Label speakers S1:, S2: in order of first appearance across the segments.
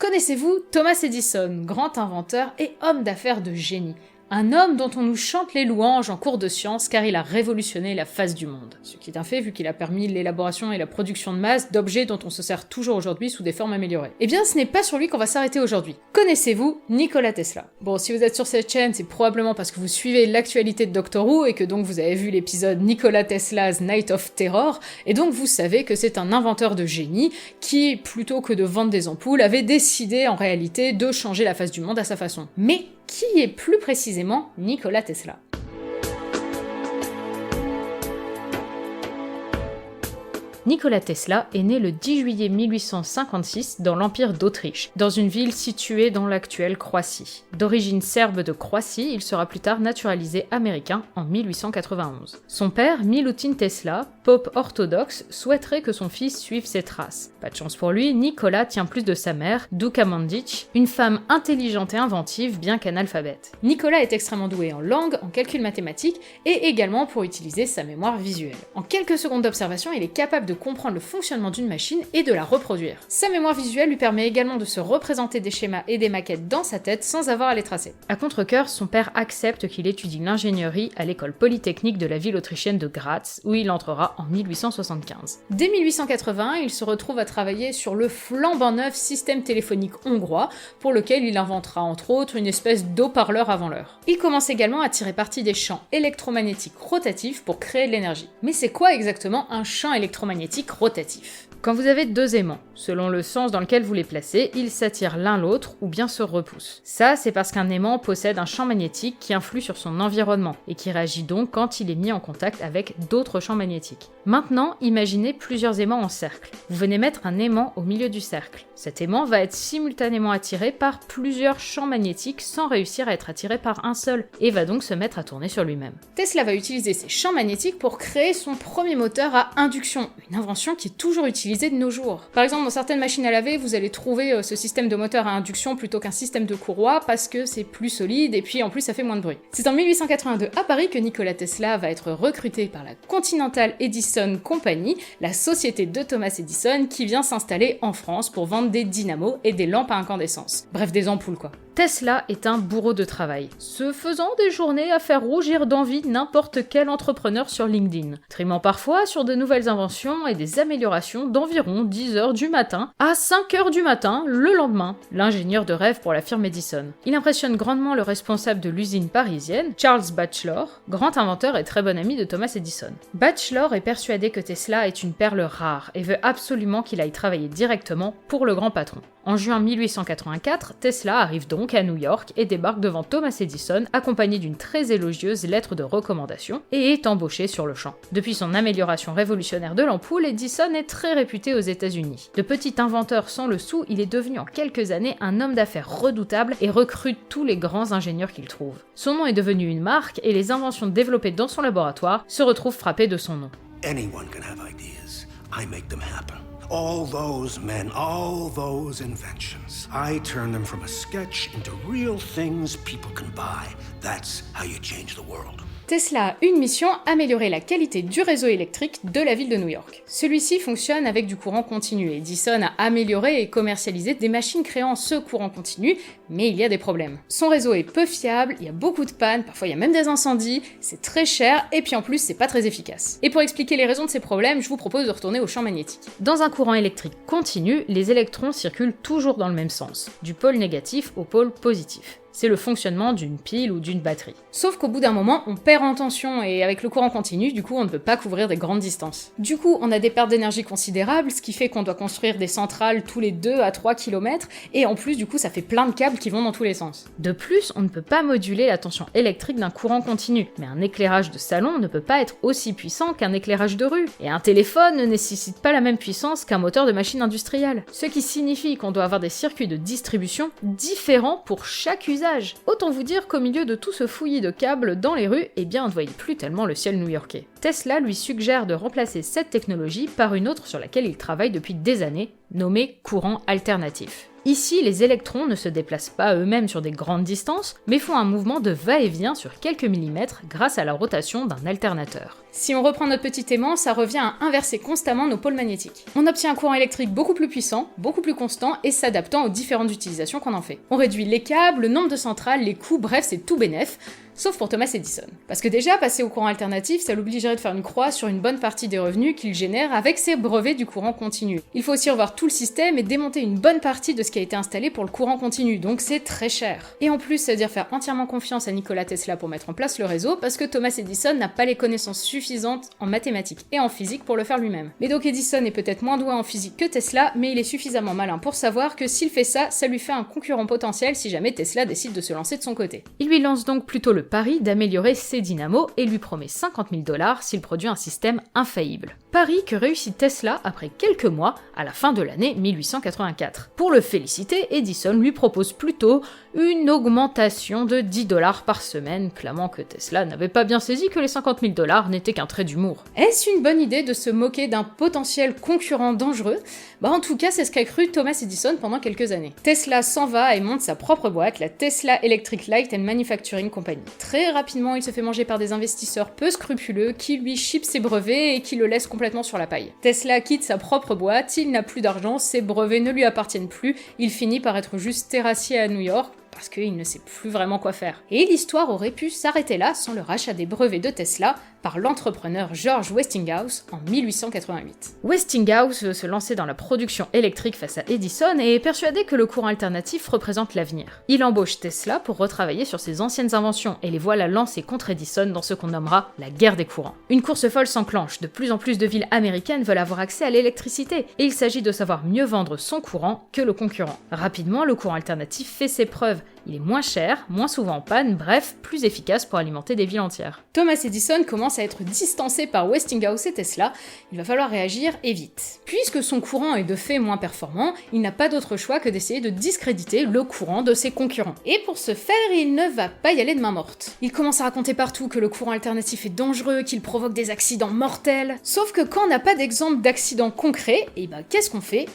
S1: Connaissez-vous Thomas Edison, grand inventeur et homme d'affaires de génie? Un homme dont on nous chante les louanges en cours de sciences car il a révolutionné la face du monde. Ce qui est un fait vu qu'il a permis l'élaboration et la production de masse d'objets dont on se sert toujours aujourd'hui sous des formes améliorées. Eh bien ce n'est pas sur lui qu'on va s'arrêter aujourd'hui. Connaissez-vous Nikola Tesla? Bon, si vous êtes sur cette chaîne, c'est probablement parce que vous suivez l'actualité de Doctor Who et que donc vous avez vu l'épisode Nikola Tesla's Night of Terror, et donc vous savez que c'est un inventeur de génie qui, plutôt que de vendre des ampoules, avait décidé en réalité de changer la face du monde à sa façon. Mais qui est plus précisément Nikola Tesla? Nikola Tesla est né le 10 juillet 1856 dans l'Empire d'Autriche, dans une ville située dans l'actuelle Croatie. D'origine serbe de Croatie, il sera plus tard naturalisé américain en 1891. Son père, Milutin Tesla, pope orthodoxe, souhaiterait que son fils suive ses traces. Pas de chance pour lui, Nikola tient plus de sa mère, Duka Mandić, une femme intelligente et inventive bien qu'analphabète. Nikola est extrêmement doué en langue, en calcul mathématique et également pour utiliser sa mémoire visuelle. En quelques secondes d'observation, il est capable de comprendre le fonctionnement d'une machine et de la reproduire. Sa mémoire visuelle lui permet également de se représenter des schémas et des maquettes dans sa tête sans avoir à les tracer. À contre-cœur, son père accepte qu'il étudie l'ingénierie à l'école polytechnique de la ville autrichienne de Graz, où il entrera en 1875. Dès 1880, il se retrouve à travailler sur le flambant neuf système téléphonique hongrois, pour lequel il inventera entre autres une espèce d'haut-parleur avant l'heure. Il commence également à tirer parti des champs électromagnétiques rotatifs pour créer de l'énergie. Mais c'est quoi exactement un champ électromagnétique rotatif? Quand vous avez deux aimants, selon le sens dans lequel vous les placez, ils s'attirent l'un l'autre ou bien se repoussent. Ça, c'est parce qu'un aimant possède un champ magnétique qui influe sur son environnement et qui réagit donc quand il est mis en contact avec d'autres champs magnétiques. Maintenant, imaginez plusieurs aimants en cercle. Vous venez mettre un aimant au milieu du cercle. Cet aimant va être simultanément attiré par plusieurs champs magnétiques sans réussir à être attiré par un seul et va donc se mettre à tourner sur lui-même. Tesla va utiliser ces champs magnétiques pour créer son premier moteur à induction, une invention qui est toujours utilisée de nos jours. Par exemple, dans certaines machines à laver, vous allez trouver ce système de moteur à induction plutôt qu'un système de courroie parce que c'est plus solide et puis en plus ça fait moins de bruit. C'est en 1882 à Paris que Nikola Tesla va être recruté par la Continental Edison Company, la société de Thomas Edison qui vient s'installer en France pour vendre des dynamos et des lampes à incandescence. Bref, des ampoules quoi. Tesla est un bourreau de travail, se faisant des journées à faire rougir d'envie n'importe quel entrepreneur sur LinkedIn, trimant parfois sur de nouvelles inventions et des améliorations d'environ 10h du matin à 5h du matin le lendemain, l'ingénieur de rêve pour la firme Edison. Il impressionne grandement le responsable de l'usine parisienne, Charles Batchelor, grand inventeur et très bon ami de Thomas Edison. Batchelor est persuadé que Tesla est une perle rare et veut absolument qu'il aille travailler directement pour le grand patron. En juin 1884, Tesla arrive donc à New York et débarque devant Thomas Edison accompagné d'une très élogieuse lettre de recommandation et est embauché sur le champ. Depuis son amélioration révolutionnaire de l'ampoule, Edison est très réputé aux États-Unis. De petit inventeur sans le sou, il est devenu en quelques années un homme d'affaires redoutable et recrute tous les grands ingénieurs qu'il trouve. Son nom est devenu une marque et les inventions développées dans son laboratoire se retrouvent frappées de son nom.
S2: Anyone can have ideas. I make them happen. All those men, all those inventions. I turn them from a sketch into real things people can buy. That's how you change the world.
S1: Tesla a une mission, améliorer la qualité du réseau électrique de la ville de New York. Celui-ci fonctionne avec du courant continu. Edison a amélioré et commercialisé des machines créant ce courant continu, mais il y a des problèmes. Son réseau est peu fiable, il y a beaucoup de pannes, parfois il y a même des incendies, c'est très cher, et puis en plus c'est pas très efficace. Et pour expliquer les raisons de ces problèmes, je vous propose de retourner au champ magnétique. Dans un courant électrique continu, les électrons circulent toujours dans le même sens, du pôle négatif au pôle positif. C'est le fonctionnement d'une pile ou d'une batterie. Sauf qu'au bout d'un moment, on perd en tension et avec le courant continu, du coup, on ne peut pas couvrir des grandes distances. Du coup, on a des pertes d'énergie considérables, ce qui fait qu'on doit construire des centrales tous les 2 à 3 km, et en plus, du coup, ça fait plein de câbles qui vont dans tous les sens. De plus, on ne peut pas moduler la tension électrique d'un courant continu, mais un éclairage de salon ne peut pas être aussi puissant qu'un éclairage de rue, et un téléphone ne nécessite pas la même puissance qu'un moteur de machine industrielle. Ce qui signifie qu'on doit avoir des circuits de distribution différents pour chaque usage. Autant vous dire qu'au milieu de tout ce fouillis de câbles dans les rues, eh bien on ne voyait plus tellement le ciel new-yorkais. Tesla lui suggère de remplacer cette technologie par une autre sur laquelle il travaille depuis des années, nommée courant alternatif. Ici, les électrons ne se déplacent pas eux-mêmes sur des grandes distances, mais font un mouvement de va-et-vient sur quelques millimètres grâce à la rotation d'un alternateur. Si on reprend notre petit aimant, ça revient à inverser constamment nos pôles magnétiques. On obtient un courant électrique beaucoup plus puissant, beaucoup plus constant et s'adaptant aux différentes utilisations qu'on en fait. On réduit les câbles, le nombre de centrales, les coûts, bref, c'est tout bénef. Sauf pour Thomas Edison. Parce que déjà, passer au courant alternatif, ça l'obligerait de faire une croix sur une bonne partie des revenus qu'il génère avec ses brevets du courant continu. Il faut aussi revoir tout le système et démonter une bonne partie de ce qui a été installé pour le courant continu, donc c'est très cher. Et en plus, ça veut dire faire entièrement confiance à Nikola Tesla pour mettre en place le réseau, parce que Thomas Edison n'a pas les connaissances suffisantes en mathématiques et en physique pour le faire lui-même. Mais donc Edison est peut-être moins doué en physique que Tesla, mais il est suffisamment malin pour savoir que s'il fait ça, ça lui fait un concurrent potentiel si jamais Tesla décide de se lancer de son côté. Il lui lance donc plutôt le pari d'améliorer ses dynamos et lui promet 50 000 $ s'il produit un système infaillible. Pari que réussit Tesla après quelques mois, à la fin de l'année 1884. Pour le féliciter, Edison lui propose plutôt une augmentation de 10 $ par semaine, clamant que Tesla n'avait pas bien saisi que les 50 000 $ n'étaient qu'un trait d'humour. Est-ce une bonne idée de se moquer d'un potentiel concurrent dangereux ? En tout cas, c'est ce qu'a cru Thomas Edison pendant quelques années. Tesla s'en va et monte sa propre boîte, la Tesla Electric Light and Manufacturing Company. Très rapidement, il se fait manger par des investisseurs peu scrupuleux qui lui chippent ses brevets et qui le laissent complètement sur la paille. Tesla quitte sa propre boîte, il n'a plus d'argent, ses brevets ne lui appartiennent plus, il finit par être juste terrassier à New York, parce qu'il ne sait plus vraiment quoi faire. Et l'histoire aurait pu s'arrêter là sans le rachat des brevets de Tesla par l'entrepreneur George Westinghouse en 1888. Westinghouse veut se lancer dans la production électrique face à Edison et est persuadé que le courant alternatif représente l'avenir. Il embauche Tesla pour retravailler sur ses anciennes inventions et les voilà lancés contre Edison dans ce qu'on nommera la guerre des courants. Une course folle s'enclenche, de plus en plus de villes américaines veulent avoir accès à l'électricité et il s'agit de savoir mieux vendre son courant que le concurrent. Rapidement, le courant alternatif fait ses preuves. Il est moins cher, moins souvent en panne, bref, plus efficace pour alimenter des villes entières. Thomas Edison commence à être distancé par Westinghouse et Tesla, il va falloir réagir et vite. Puisque son courant est de fait moins performant, il n'a pas d'autre choix que d'essayer de discréditer le courant de ses concurrents. Et pour ce faire, il ne va pas y aller de main morte. Il commence à raconter partout que le courant alternatif est dangereux, qu'il provoque des accidents mortels. Sauf que quand on n'a pas d'exemple d'accident concret, qu'est-ce qu'on fait ?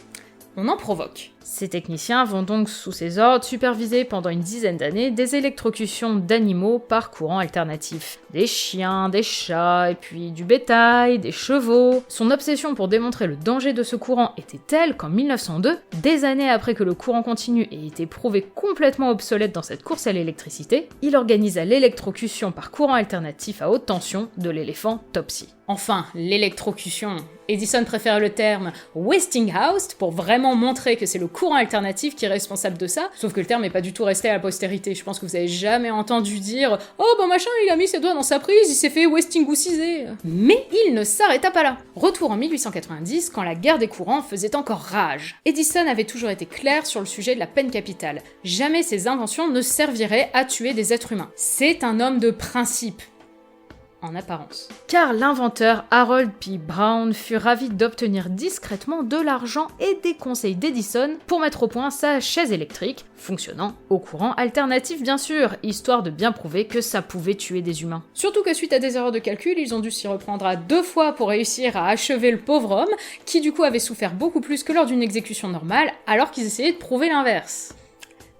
S1: On en provoque. Ces techniciens vont donc, sous ses ordres, superviser pendant une dizaine d'années des électrocutions d'animaux par courant alternatif. Des chiens, des chats, et puis du bétail, des chevaux. Son obsession pour démontrer le danger de ce courant était telle qu'en 1902, des années après que le courant continu ait été prouvé complètement obsolète dans cette course à l'électricité, il organisa l'électrocution par courant alternatif à haute tension de l'éléphant Topsy. Enfin, l'électrocution. Edison préfère le terme Westinghouse pour vraiment montrer que c'est le courant alternatif qui est responsable de ça, sauf que le terme n'est pas du tout resté à la postérité. Je pense que vous avez jamais entendu dire « Oh machin, il a mis ses doigts dans sa prise, il s'est fait Westinghousiser ». Mais il ne s'arrêta pas là. Retour en 1890, quand la guerre des courants faisait encore rage. Edison avait toujours été clair sur le sujet de la peine capitale. Jamais ses inventions ne serviraient à tuer des êtres humains. C'est un homme de principe. En apparence. Car l'inventeur Harold P. Brown fut ravi d'obtenir discrètement de l'argent et des conseils d'Edison pour mettre au point sa chaise électrique, fonctionnant au courant alternatif bien sûr, histoire de bien prouver que ça pouvait tuer des humains. Surtout que suite à des erreurs de calcul, ils ont dû s'y reprendre à 2 fois pour réussir à achever le pauvre homme, qui du coup avait souffert beaucoup plus que lors d'une exécution normale, alors qu'ils essayaient de prouver l'inverse.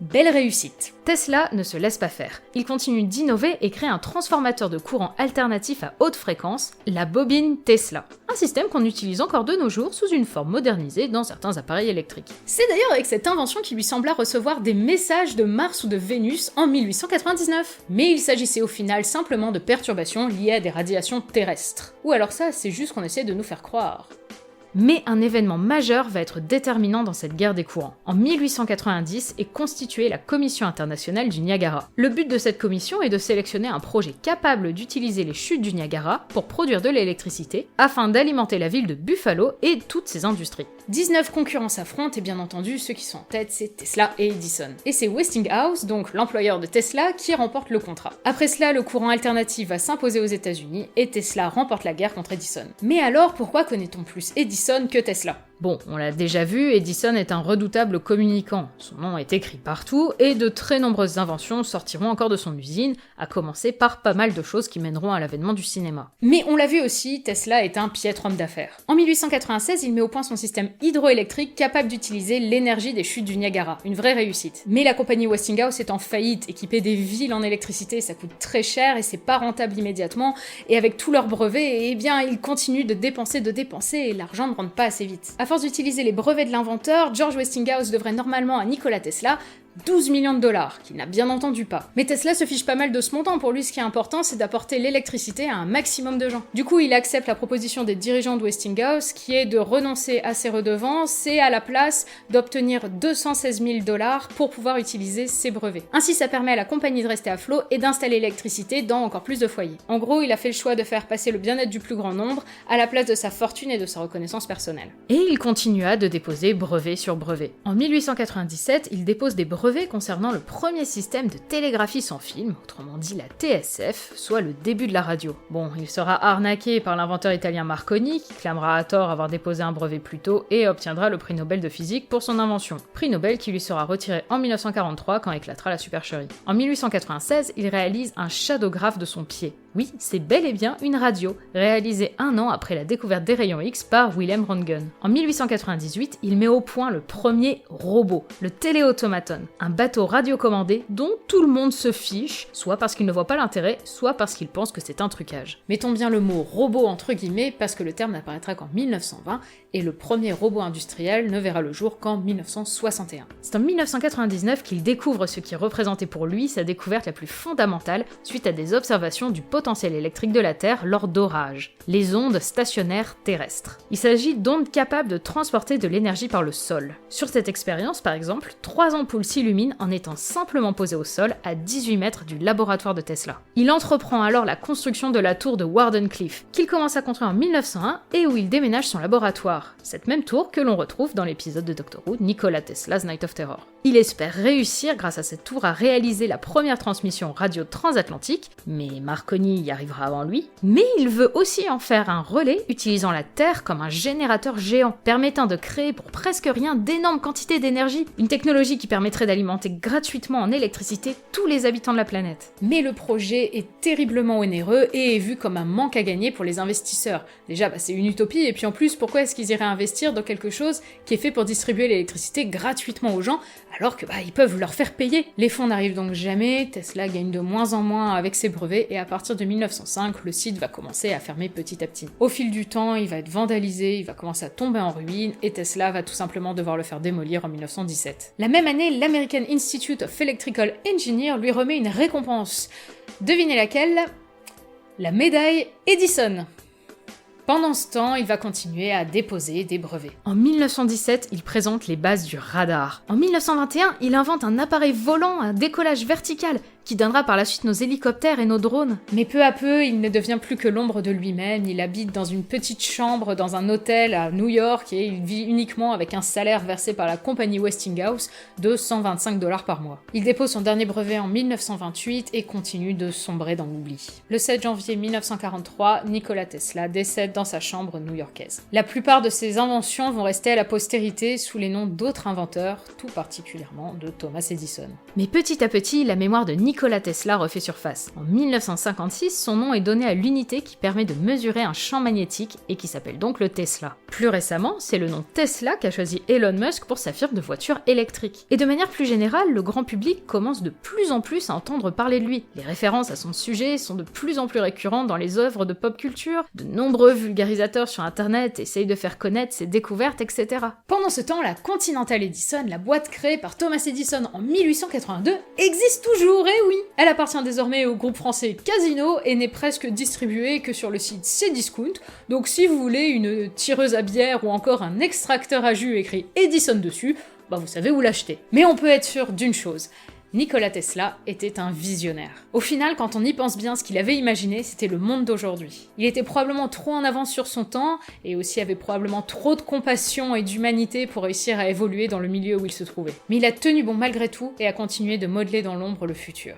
S1: Belle réussite. Tesla ne se laisse pas faire. Il continue d'innover et crée un transformateur de courant alternatif à haute fréquence, la bobine Tesla. Un système qu'on utilise encore de nos jours sous une forme modernisée dans certains appareils électriques. C'est d'ailleurs avec cette invention qu'il lui sembla recevoir des messages de Mars ou de Vénus en 1899. Mais il s'agissait au final simplement de perturbations liées à des radiations terrestres. Ou alors ça, c'est juste qu'on essaie de nous faire croire. Mais un événement majeur va être déterminant dans cette guerre des courants. En 1890 est constituée la Commission internationale du Niagara. Le but de cette commission est de sélectionner un projet capable d'utiliser les chutes du Niagara pour produire de l'électricité, afin d'alimenter la ville de Buffalo et toutes ses industries. 19 concurrents s'affrontent et bien entendu, ceux qui sont en tête, c'est Tesla et Edison. Et c'est Westinghouse, donc l'employeur de Tesla, qui remporte le contrat. Après cela, le courant alternatif va s'imposer aux États-Unis et Tesla remporte la guerre contre Edison. Mais alors, pourquoi connaît-on plus Edison que Tesla ? Bon, on l'a déjà vu, Edison est un redoutable communicant, son nom est écrit partout, et de très nombreuses inventions sortiront encore de son usine, à commencer par pas mal de choses qui mèneront à l'avènement du cinéma. Mais on l'a vu aussi, Tesla est un piètre homme d'affaires. En 1896, il met au point son système hydroélectrique capable d'utiliser l'énergie des chutes du Niagara, une vraie réussite. Mais la compagnie Westinghouse est en faillite, équiper des villes en électricité, ça coûte très cher et c'est pas rentable immédiatement, et avec tous leurs brevets, eh bien, ils continuent de dépenser, et l'argent ne rentre pas assez vite. À force d'utiliser les brevets de l'inventeur, George Westinghouse devrait normalement à Nikola Tesla 12 millions de dollars, qu'il n'a bien entendu pas. Mais Tesla se fiche pas mal de ce montant, pour lui ce qui est important c'est d'apporter l'électricité à un maximum de gens. Du coup il accepte la proposition des dirigeants de Westinghouse qui est de renoncer à ses redevances et à la place d'obtenir 216 000 dollars pour pouvoir utiliser ses brevets. Ainsi ça permet à la compagnie de rester à flot et d'installer l'électricité dans encore plus de foyers. En gros il a fait le choix de faire passer le bien-être du plus grand nombre à la place de sa fortune et de sa reconnaissance personnelle. Et il continua de déposer brevet sur brevet. En 1897 il dépose des brevets concernant le premier système de télégraphie sans fil, autrement dit la TSF, soit le début de la radio. Bon, il sera arnaqué par l'inventeur italien Marconi, qui clamera à tort avoir déposé un brevet plus tôt et obtiendra le prix Nobel de physique pour son invention. Prix Nobel qui lui sera retiré en 1943 quand éclatera la supercherie. En 1896, il réalise un shadowgraphe de son pied. Oui, c'est bel et bien une radio, réalisée un an après la découverte des rayons X par Wilhelm Röntgen. En 1898, il met au point le premier robot, le téléautomaton, un bateau radiocommandé dont tout le monde se fiche, soit parce qu'il ne voit pas l'intérêt, soit parce qu'il pense que c'est un trucage. Mettons bien le mot robot entre guillemets parce que le terme n'apparaîtra qu'en 1920 et le premier robot industriel ne verra le jour qu'en 1961. C'est en 1999 qu'il découvre ce qui représentait pour lui sa découverte la plus fondamentale suite à des observations du potentiel électrique de la Terre lors d'orages, les ondes stationnaires terrestres. Il s'agit d'ondes capables de transporter de l'énergie par le sol. Sur cette expérience, par exemple, 3 ampoules s'illuminent en étant simplement posées au sol à 18 mètres du laboratoire de Tesla. Il entreprend alors la construction de la tour de Wardenclyffe, qu'il commence à construire en 1901 et où il déménage son laboratoire. Cette même tour que l'on retrouve dans l'épisode de Doctor Who, Nikola Tesla's Night of Terror. Il espère réussir grâce à cette tour à réaliser la première transmission radio transatlantique, mais Marconi y arrivera avant lui, mais il veut aussi en faire un relais utilisant la Terre comme un générateur géant, permettant de créer pour presque rien d'énormes quantités d'énergie, une technologie qui permettrait d'alimenter gratuitement en électricité tous les habitants de la planète. Mais le projet est terriblement onéreux et est vu comme un manque à gagner pour les investisseurs. Déjà, c'est une utopie, et puis en plus, pourquoi est-ce qu'ils iraient investir dans quelque chose qui est fait pour distribuer l'électricité gratuitement aux gens, alors que ils peuvent leur faire payer. Les fonds n'arrivent donc jamais, Tesla gagne de moins en moins avec ses brevets, et à partir de 1905, le site va commencer à fermer petit à petit. Au fil du temps, il va être vandalisé, il va commencer à tomber en ruine, et Tesla va tout simplement devoir le faire démolir en 1917. La même année, l'American Institute of Electrical Engineers lui remet une récompense. Devinez laquelle? La médaille Edison. Pendant ce temps, il va continuer à déposer des brevets. En 1917, il présente les bases du radar. En 1921, il invente un appareil volant à décollage vertical qui donnera par la suite nos hélicoptères et nos drones. Mais peu à peu, il ne devient plus que l'ombre de lui-même, il habite dans une petite chambre dans un hôtel à New York et il vit uniquement avec un salaire versé par la compagnie Westinghouse de 125 $ par mois. Il dépose son dernier brevet en 1928 et continue de sombrer dans l'oubli. Le 7 janvier 1943, Nikola Tesla décède dans sa chambre new-yorkaise. La plupart de ses inventions vont rester à la postérité sous les noms d'autres inventeurs, tout particulièrement de Thomas Edison. Mais petit à petit, la mémoire de Nikola Tesla refait surface. En 1956, son nom est donné à l'unité qui permet de mesurer un champ magnétique et qui s'appelle donc le Tesla. Plus récemment, c'est le nom Tesla qu'a choisi Elon Musk pour sa firme de voitures électriques. Et de manière plus générale, le grand public commence de plus en plus à entendre parler de lui. Les références à son sujet sont de plus en plus récurrentes dans les œuvres de pop culture, de nombreux vulgarisateurs sur internet essayent de faire connaître ses découvertes, etc. Pendant ce temps, la Continental Edison, la boîte créée par Thomas Edison en 1882, existe toujours, et oui! Elle appartient désormais au groupe français Casino et n'est presque distribuée que sur le site Cdiscount, donc si vous voulez une tireuse à bière ou encore un extracteur à jus écrit Edison dessus, vous savez où l'acheter. Mais on peut être sûr d'une chose, Nikola Tesla était un visionnaire. Au final, quand on y pense bien, ce qu'il avait imaginé, c'était le monde d'aujourd'hui. Il était probablement trop en avance sur son temps, et aussi avait probablement trop de compassion et d'humanité pour réussir à évoluer dans le milieu où il se trouvait. Mais il a tenu bon malgré tout, et a continué de modeler dans l'ombre le futur.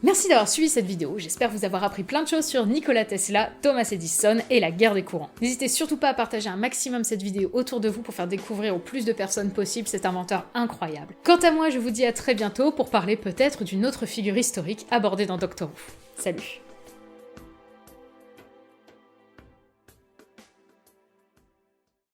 S1: Merci d'avoir suivi cette vidéo, j'espère vous avoir appris plein de choses sur Nikola Tesla, Thomas Edison et la guerre des courants. N'hésitez surtout pas à partager un maximum cette vidéo autour de vous pour faire découvrir au plus de personnes possible cet inventeur incroyable. Quant à moi, je vous dis à très bientôt pour parler peut-être d'une autre figure historique abordée dans Doctor Who. Salut!